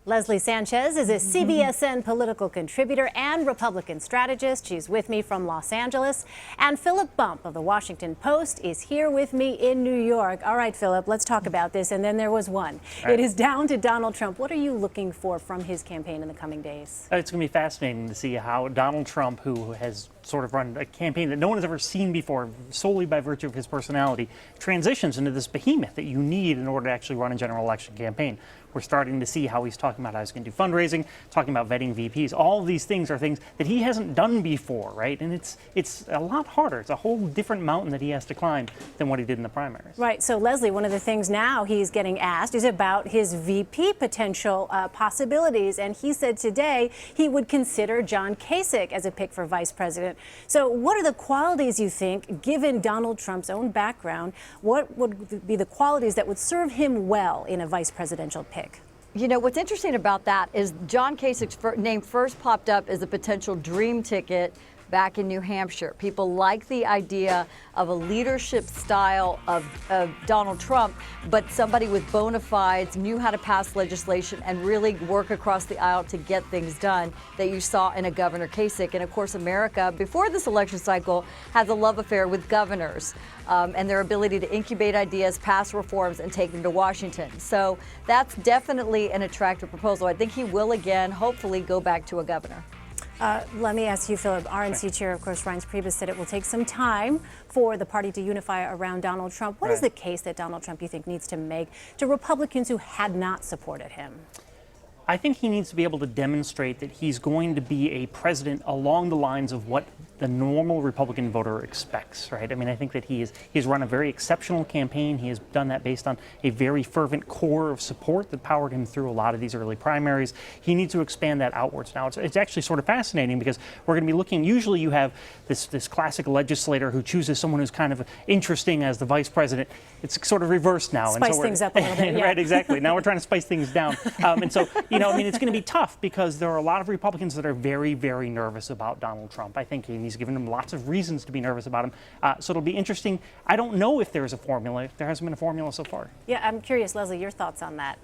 Leslie Sanchez is a CBSN political contributor and Republican strategist. She's with me from Los Angeles. And Philip Bump of the Washington Post is here with me in New York. All right, Philip, let's talk about this. And then there was one. It is down to Donald Trump. What are you looking for from his campaign in the coming days? It's going to be fascinating to see how Donald Trump, who has sort of run a campaign that no one has ever seen before, solely by virtue of his personality, transitions into this behemoth that you need in order to actually run a general election campaign. We're starting to see how he's talking about how he's going to do fundraising, talking about vetting VPs. All of these things are things that he hasn't done before, right? And it's a lot harder. It's a whole different mountain that he has to climb than what he did in the primaries. Right. So, Leslie, one of the things now he's getting asked is about his VP potential possibilities. And he said today he would consider John Kasich as a pick for vice president. So what are the qualities you think, given Donald Trump's own background, what would be the qualities that would serve him well in a vice presidential pick? You know, what's interesting about that is John Kasich's name first popped up as a potential dream ticket back in New Hampshire. People like the idea of a leadership style of Donald Trump, but somebody with bona fides, knew how to pass legislation and really work across the aisle to get things done that you saw in a Governor Kasich. And of course, America, before this election cycle, has a love affair with governors and their ability to incubate ideas, pass reforms, and take them to Washington. So that's definitely an attractive proposal. I think he will again, hopefully, go back to a governor. Let me ask you, Philip. RNC Chair, of course, Reince Priebus said it will take some time for the party to unify around Donald Trump. What is the case that Donald Trump, you think, needs to make to Republicans who had not supported him? I think he needs to be able to demonstrate that he's going to be a president along the lines of what the normal Republican voter expects, right? I mean, I think that he's run a very exceptional campaign. He has done that based on a very fervent core of support that powered him through a lot of these early primaries. He needs to expand that outwards. Now, it's actually sort of fascinating because we're going to be looking, usually you have this classic legislator who chooses someone who's kind of interesting as the vice president. It's sort of reversed now. Spice things up a little bit, yeah. Right, exactly. Now we're trying to spice things down. And so, you know, I mean, it's going to be tough because there are a lot of Republicans that are very, very nervous about Donald Trump. I think he's given them lots of reasons to be nervous about him. So it'll be interesting. I don't know if there's a formula. There hasn't been a formula so far. Yeah, I'm curious, Leslie, your thoughts on that.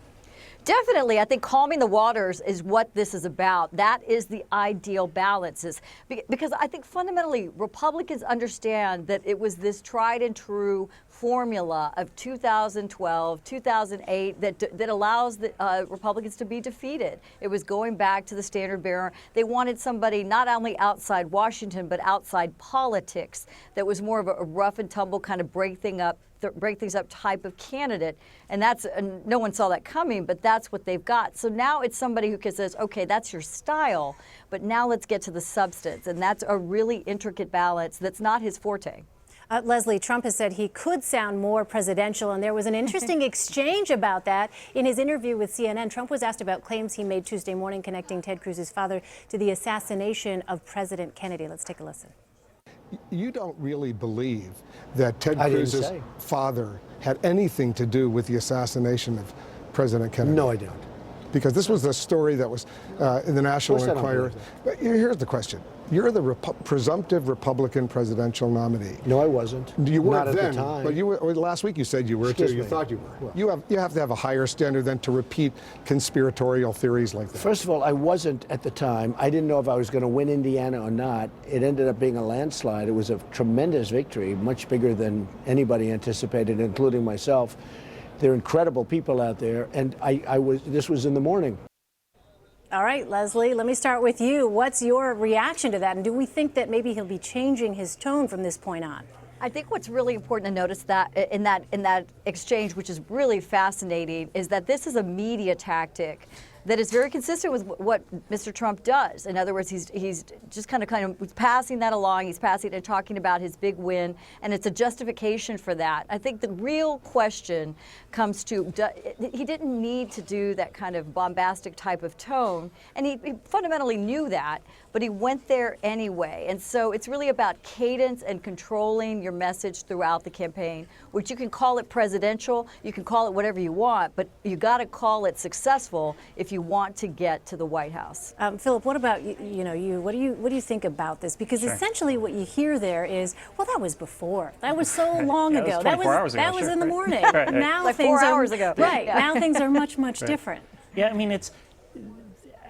Definitely. I think calming the waters is what this is about. That is the ideal balance. Because I think fundamentally Republicans understand that it was this tried and true formula of 2012, 2008 that allows the Republicans to be defeated. It was going back to the standard bearer. They wanted somebody not only outside Washington, but outside politics that was more of a rough and tumble kind of break things up type of candidate. And that's, no one saw that coming, but that's what they've got. So now it's somebody who says, okay, that's your style, but now let's get to the substance. And that's a really intricate balance that's not his forte. Leslie, Trump has said he could sound more presidential, and there was an interesting exchange about that. In his interview with CNN, Trump was asked about claims he made Tuesday morning connecting Ted Cruz's father to the assassination of President Kennedy. Let's take a listen. You don't really believe that Ted Cruz's father had anything to do with the assassination of President Kennedy? No, I don't. Because this was a story that was in the National Enquirer. But here's the question. You're the presumptive Republican presidential nominee. No, I wasn't. You weren't Not at then, the time. but you were, last week you said you were Excuse too. me. You thought you were. Well, you have to have a higher standard than to repeat conspiratorial theories like that. First of all, I wasn't at the time. I didn't know if I was going to win Indiana or not. It ended up being a landslide. It was a tremendous victory, much bigger than anybody anticipated, including myself. There are incredible people out there, and this was in the morning. All right, Leslie, let me start with you. What's your reaction to that? And do we think that maybe he'll be changing his tone from this point on? I think what's really important to notice that in that exchange, which is really fascinating, is that this is a media tactic that is very consistent with what Mr. Trump does. In other words, he's just kind of passing that along. He's passing and talking about his big win, and it's a justification for that. I think the real question comes to, he didn't need to do that kind of bombastic type of tone, and he fundamentally knew that, but he went there anyway. And so it's really about cadence and controlling your message throughout the campaign, which you can call it presidential, you can call it whatever you want, but you got to call it successful if you want to get to the White House. Philip, what about you? What do you think about this? Because essentially what you hear there is, well, that was before. That was so long ago. That was in the morning. Right. Now like things 4 are, hours ago. Right. Now things are much different. Yeah, I mean,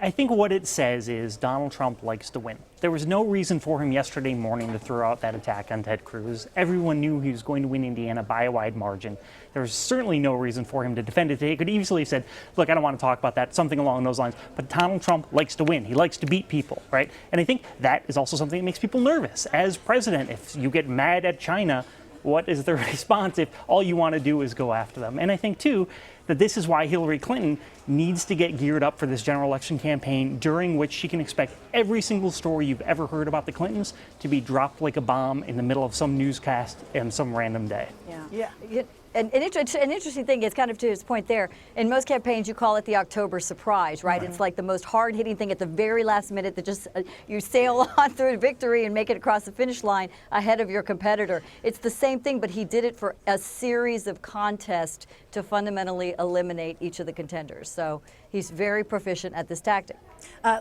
I think what it says is Donald Trump likes to win. There was no reason for him yesterday morning to throw out that attack on Ted Cruz. Everyone knew he was going to win Indiana by a wide margin. There was certainly no reason for him to defend it today. He could easily have said, look, I don't want to talk about that, something along those lines. But Donald Trump likes to win. He likes to beat people, right? And I think that is also something that makes people nervous. As president, if you get mad at China, what is the response if all you want to do is go after them? And I think, too, that this is why Hillary Clinton needs to get geared up for this general election campaign, during which she can expect every single story you've ever heard about the Clintons to be dropped like a bomb in the middle of some newscast on some random day. Yeah. An interesting thing is kind of to his point there. In most campaigns, you call it the October surprise, right? It's like the most hard-hitting thing at the very last minute that just you sail on through victory and make it across the finish line ahead of your competitor. It's the same thing, but he did it for a series of contests to fundamentally eliminate each of the contenders. So he's very proficient at this tactic.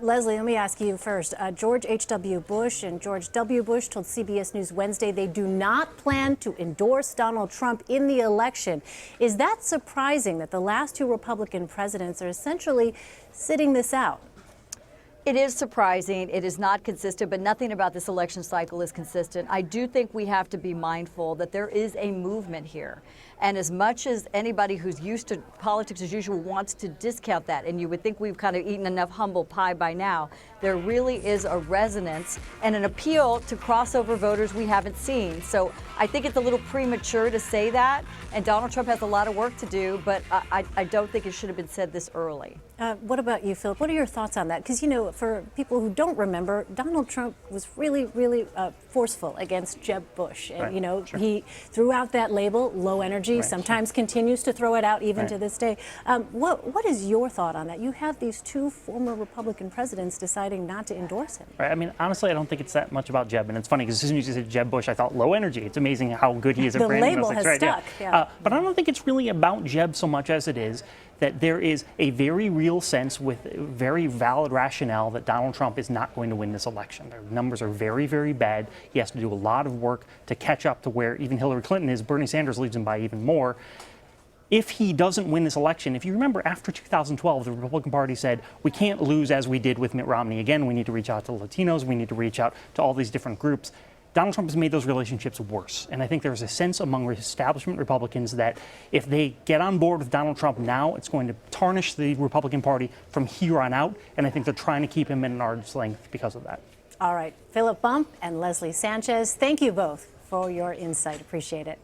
Leslie, let me ask you first. George H.W. Bush and George W. Bush told CBS News Wednesday they do not plan to endorse Donald Trump in the election. Is that surprising that the last two Republican presidents are essentially sitting this out? It is surprising. It is not consistent, but nothing about this election cycle is consistent. I do think we have to be mindful that there is a movement here. And as much as anybody who's used to politics as usual wants to discount that, and you would think we've kind of eaten enough humble pie by now, there really is a resonance and an appeal to crossover voters we haven't seen. So I think it's a little premature to say that, and Donald Trump has a lot of work to do, but I don't think it should have been said this early. What about you, Philip? What are your thoughts on that? Because, you know, for people who don't remember, Donald Trump was really forceful against Jeb Bush. And, you know, he threw out that label, low energy, sometimes continues to throw it out even to this day. What is your thought on that? You have these two former Republican presidents deciding not to endorse him. Right. I mean, honestly, I don't think it's that much about Jeb. And it's funny because as soon as you said Jeb Bush, I thought low energy. It's amazing how good he is at branding. The label has stuck. But I don't think it's really about Jeb so much as it is that there is a very real sense with very valid rationale that Donald Trump is not going to win this election. Their numbers are very bad. He has to do a lot of work to catch up to where even Hillary Clinton is. Bernie Sanders leads him by even more. If he doesn't win this election, if you remember after 2012, the Republican Party said, we can't lose as we did with Mitt Romney again. We need to reach out to Latinos. We need to reach out to all these different groups. Donald Trump has made those relationships worse. And I think there's a sense among establishment Republicans that if they get on board with Donald Trump now, it's going to tarnish the Republican Party from here on out. And I think they're trying to keep him at an arm's length because of that. All right. Philip Bump and Leslie Sanchez, thank you both for your insight. Appreciate it.